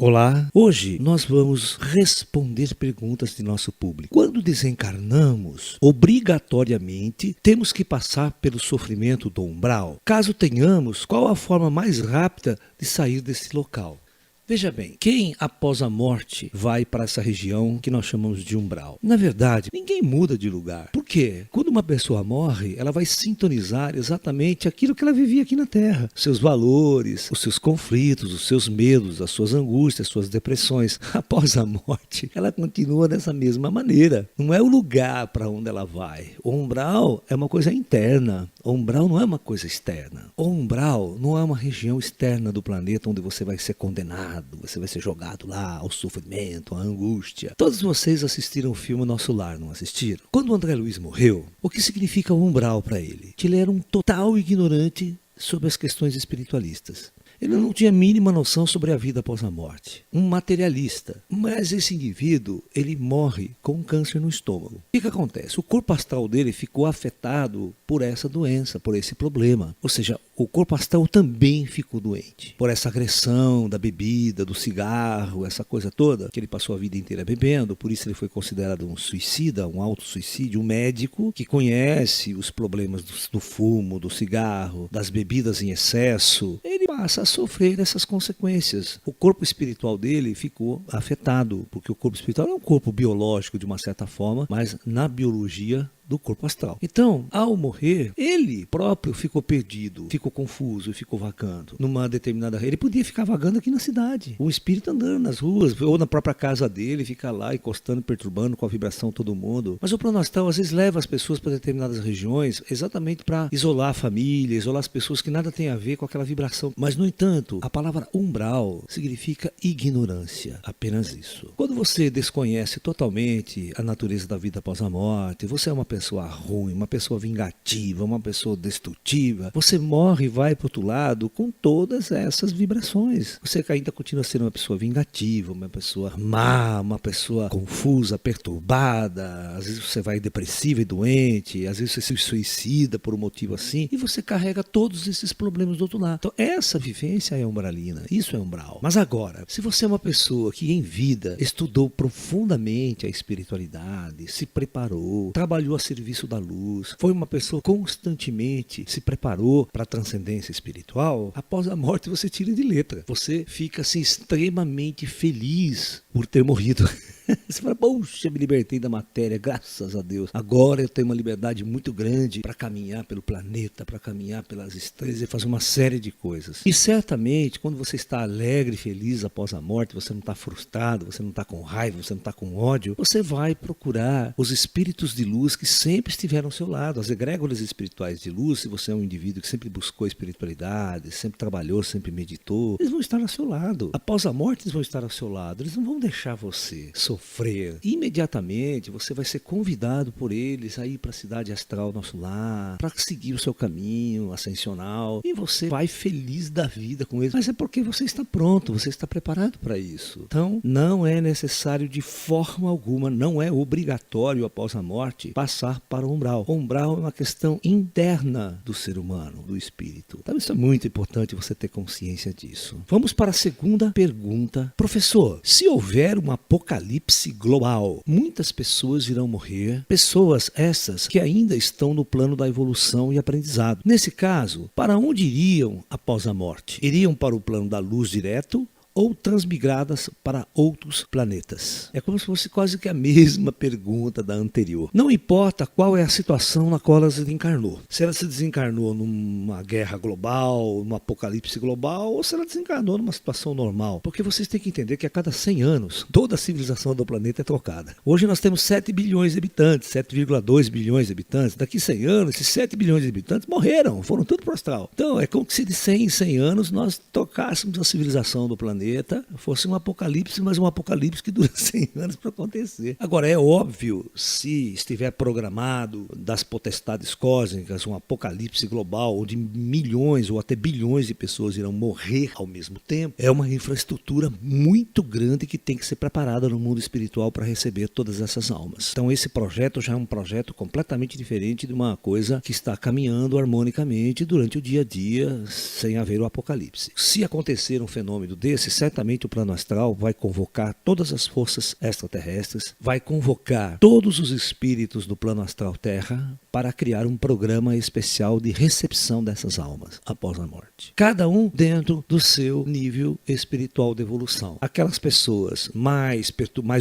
Olá, hoje nós vamos responder perguntas de nosso público. Quando desencarnamos, obrigatoriamente temos que passar pelo sofrimento do umbral? Caso tenhamos, qual a forma mais rápida de sair desse local? Veja bem, quem após a morte vai para essa região que nós chamamos de umbral? Na verdade, ninguém muda de lugar. Por quê? Quando uma pessoa morre, ela vai sintonizar exatamente aquilo que ela vivia aqui na Terra. Seus valores, os seus conflitos, os seus medos, as suas angústias, as suas depressões. Após a morte, ela continua dessa mesma maneira. Não é o lugar para onde ela vai. O umbral é uma coisa interna. O umbral não é uma coisa externa. O umbral não é uma região externa do planeta onde você vai ser condenado. Você vai ser jogado lá ao sofrimento, à angústia. Todos vocês assistiram o filme Nosso Lar, não assistiram? Quando o André Luiz morreu, o que significa o umbral para ele? Que ele era um total ignorante sobre as questões espiritualistas. Ele não tinha a mínima noção sobre a vida após a morte. Um materialista. Mas esse indivíduo, ele morre com um câncer no estômago. O que acontece? O corpo astral dele ficou afetado por essa doença, por esse problema. Ou seja, o corpo astral também ficou doente. Por essa agressão da bebida, do cigarro, essa coisa toda, que ele passou a vida inteira bebendo. Por isso ele foi considerado um suicida, um autossuicídio. Um médico que conhece os problemas do fumo, do cigarro, das bebidas em excesso. Ele passa a sofrer essas consequências. O corpo espiritual dele ficou afetado, porque o corpo espiritual é um corpo biológico de uma certa forma, mas na biologia do corpo astral. Então, ao morrer, ele próprio ficou perdido, ficou confuso, ficou vagando numa determinada... Ele podia ficar vagando aqui na cidade, um espírito andando nas ruas, ou na própria casa dele, ficar lá encostando, perturbando com a vibração todo mundo. Mas o plano astral às vezes leva as pessoas para determinadas regiões exatamente para isolar a família, isolar as pessoas que nada tem a ver com aquela vibração. Mas, no entanto, a palavra umbral significa ignorância, apenas isso. Quando você desconhece totalmente a natureza da vida após a morte, você é uma pessoa ruim, uma pessoa vingativa, uma pessoa destrutiva, você morre e vai para o outro lado com todas essas vibrações. Você ainda continua sendo uma pessoa vingativa, uma pessoa má, uma pessoa confusa, perturbada, às vezes você vai depressiva e doente, às vezes você se suicida por um motivo assim, e você carrega todos esses problemas do outro lado. Então essa vivência é umbralina, isso é umbral. Mas agora, se você é uma pessoa que em vida estudou profundamente a espiritualidade, se preparou, trabalhou a serviço da luz, foi uma pessoa que constantemente se preparou para a transcendência espiritual, após a morte você tira de letra. Você fica assim extremamente feliz por ter morrido. Você fala, poxa, me libertei da matéria, graças a Deus. Agora eu tenho uma liberdade muito grande para caminhar pelo planeta, para caminhar pelas estrelas e fazer uma série de coisas. E certamente, quando você está alegre, feliz após a morte, você não está frustrado, você não está com raiva, você não está com ódio, você vai procurar os espíritos de luz que sempre estiveram ao seu lado, as egrégoras espirituais de luz. Se você é um indivíduo que sempre buscou espiritualidade, sempre trabalhou, sempre meditou, eles vão estar ao seu lado. Após a morte, eles vão estar ao seu lado. Eles não vão deixar você sofrer. Imediatamente você vai ser convidado por eles a ir para a cidade astral Nosso Lar, para seguir o seu caminho ascensional, e você vai feliz da vida com eles. Mas é porque você está pronto, você está preparado para isso. Então não é necessário de forma alguma, não é obrigatório após a morte passar para o umbral. O umbral é uma questão interna do ser humano, do espírito. Então isso é muito importante você ter consciência disso. Vamos para a segunda pergunta. Professor, se houver um apocalipse global, muitas pessoas irão morrer, pessoas essas que ainda estão no plano da evolução e aprendizado. Nesse caso, para onde iriam após a morte? Iriam para o plano da luz direto ou transmigradas para outros planetas? É como se fosse quase que a mesma pergunta da anterior. Não importa qual é a situação na qual ela se desencarnou. Se ela se desencarnou numa guerra global, num apocalipse global, ou se ela desencarnou numa situação normal. Porque vocês têm que entender que a cada 100 anos, toda a civilização do planeta é trocada. Hoje nós temos 7 bilhões de habitantes, 7,2 bilhões de habitantes. Daqui 100 anos, esses 7 bilhões de habitantes morreram, foram tudo para o astral. Então é como se de 100 em 100 anos nós trocássemos a civilização do planeta, fosse um apocalipse, mas um apocalipse que dura 100 anos para acontecer. Agora, é óbvio, se estiver programado das potestades cósmicas, um apocalipse global, onde milhões ou até bilhões de pessoas irão morrer ao mesmo tempo, é uma infraestrutura muito grande que tem que ser preparada no mundo espiritual para receber todas essas almas. Então, esse projeto já é um projeto completamente diferente de uma coisa que está caminhando harmonicamente durante o dia a dia, sem haver o apocalipse. Se acontecer um fenômeno desse, certamente o plano astral vai convocar todas as forças extraterrestres, vai convocar todos os espíritos do plano astral Terra para criar um programa especial de recepção dessas almas após a morte. Cada um dentro do seu nível espiritual de evolução. Aquelas pessoas mais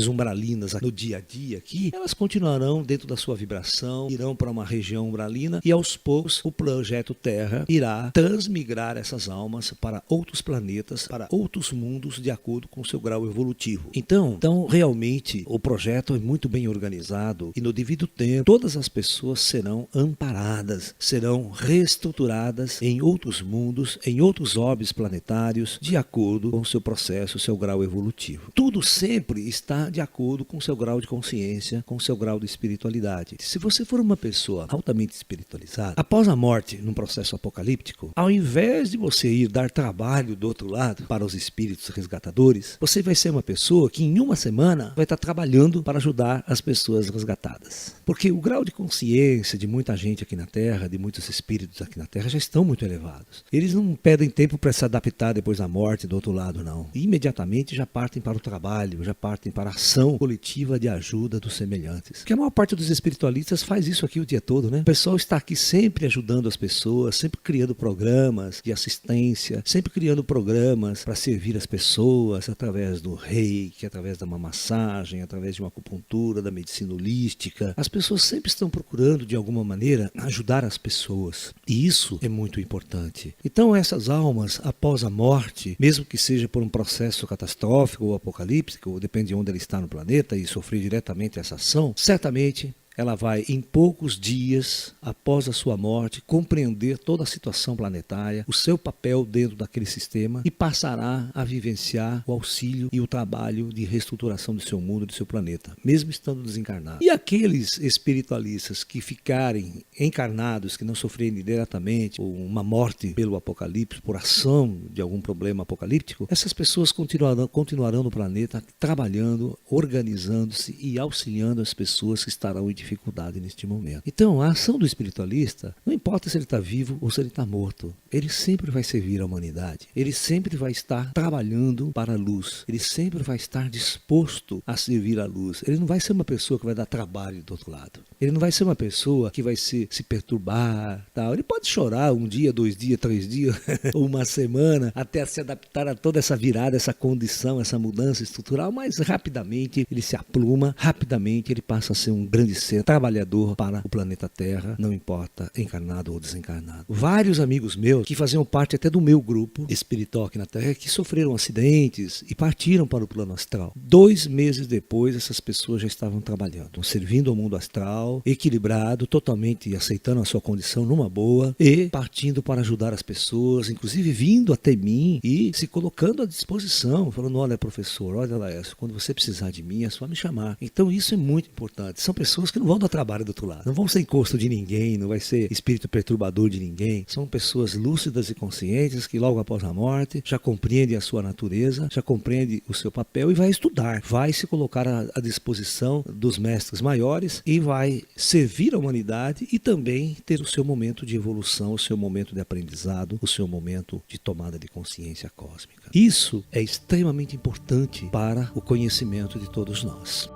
umbralinas no dia a dia aqui, elas continuarão dentro da sua vibração, irão para uma região umbralina e aos poucos o projeto Terra irá transmigrar essas almas para outros planetas, para outros mundos de acordo com o seu grau evolutivo. Então realmente o projeto é muito bem organizado e no devido tempo todas as pessoas serão amparadas, serão reestruturadas em outros mundos, em outros orbes planetários, de acordo com o seu processo, o seu grau evolutivo. Tudo sempre está de acordo com o seu grau de consciência, com o seu grau de espiritualidade. Se você for uma pessoa altamente espiritualizada, após a morte, num processo apocalíptico, ao invés de você ir dar trabalho do outro lado para os espíritos resgatadores, você vai ser uma pessoa que em uma semana vai estar trabalhando para ajudar as pessoas resgatadas. Porque o grau de consciência de muita gente aqui na Terra, de muitos espíritos aqui na Terra, já estão muito elevados. Eles não pedem tempo para se adaptar depois da morte do outro lado, não. E imediatamente já partem para o trabalho, já partem para a ação coletiva de ajuda dos semelhantes. Porque a maior parte dos espiritualistas faz isso aqui o dia todo, né? O pessoal está aqui sempre ajudando as pessoas, sempre criando programas de assistência, sempre criando programas para servir as pessoas através do reiki, através da uma massagem, através de uma acupuntura, da medicina holística. As pessoas sempre estão procurando, de alguma maneira, ajudar as pessoas. E isso é muito importante. Então essas almas, após a morte, mesmo que seja por um processo catastrófico ou apocalíptico, depende de onde ele está no planeta e sofrer diretamente essa ação, certamente ela vai, em poucos dias após a sua morte, compreender toda a situação planetária, o seu papel dentro daquele sistema e passará a vivenciar o auxílio e o trabalho de reestruturação do seu mundo, do seu planeta, mesmo estando desencarnado. E aqueles espiritualistas que ficarem encarnados, que não sofrerem diretamente uma morte pelo apocalipse, por ação de algum problema apocalíptico, essas pessoas continuarão no planeta trabalhando, organizando-se e auxiliando as pessoas que estarão em dificuldade neste momento. Então, a ação do espiritualista, não importa se ele está vivo ou se ele está morto, ele sempre vai servir a humanidade, ele sempre vai estar trabalhando para a luz, ele sempre vai estar disposto a servir a luz. Ele não vai ser uma pessoa que vai dar trabalho do outro lado, ele não vai ser uma pessoa que vai se perturbar, tal. Ele pode chorar um dia, 2 dias, 3 dias, ou uma semana, até se adaptar a toda essa virada, essa condição, essa mudança estrutural, mas rapidamente ele se apluma, rapidamente ele passa a ser um grande ser trabalhador para o planeta Terra, não importa encarnado ou desencarnado. Vários amigos meus que faziam parte até do meu grupo espiritual aqui na Terra, que sofreram acidentes e partiram para o plano astral. 2 meses depois, essas pessoas já estavam trabalhando, servindo ao mundo astral, equilibrado, totalmente aceitando a sua condição numa boa e partindo para ajudar as pessoas, inclusive vindo até mim e se colocando à disposição, falando: olha, professor, olha, Laércio, quando você precisar de mim é só me chamar. Então isso é muito importante. São pessoas que não vão dar trabalho do outro lado, não vão ser encosto de ninguém, não vai ser espírito perturbador de ninguém. São pessoas lúcidas e conscientes que logo após a morte já compreendem a sua natureza, já compreendem o seu papel e vai estudar, vai se colocar à disposição dos mestres maiores e vai servir a humanidade e também ter o seu momento de evolução, o seu momento de aprendizado, o seu momento de tomada de consciência cósmica. Isso é extremamente importante para o conhecimento de todos nós.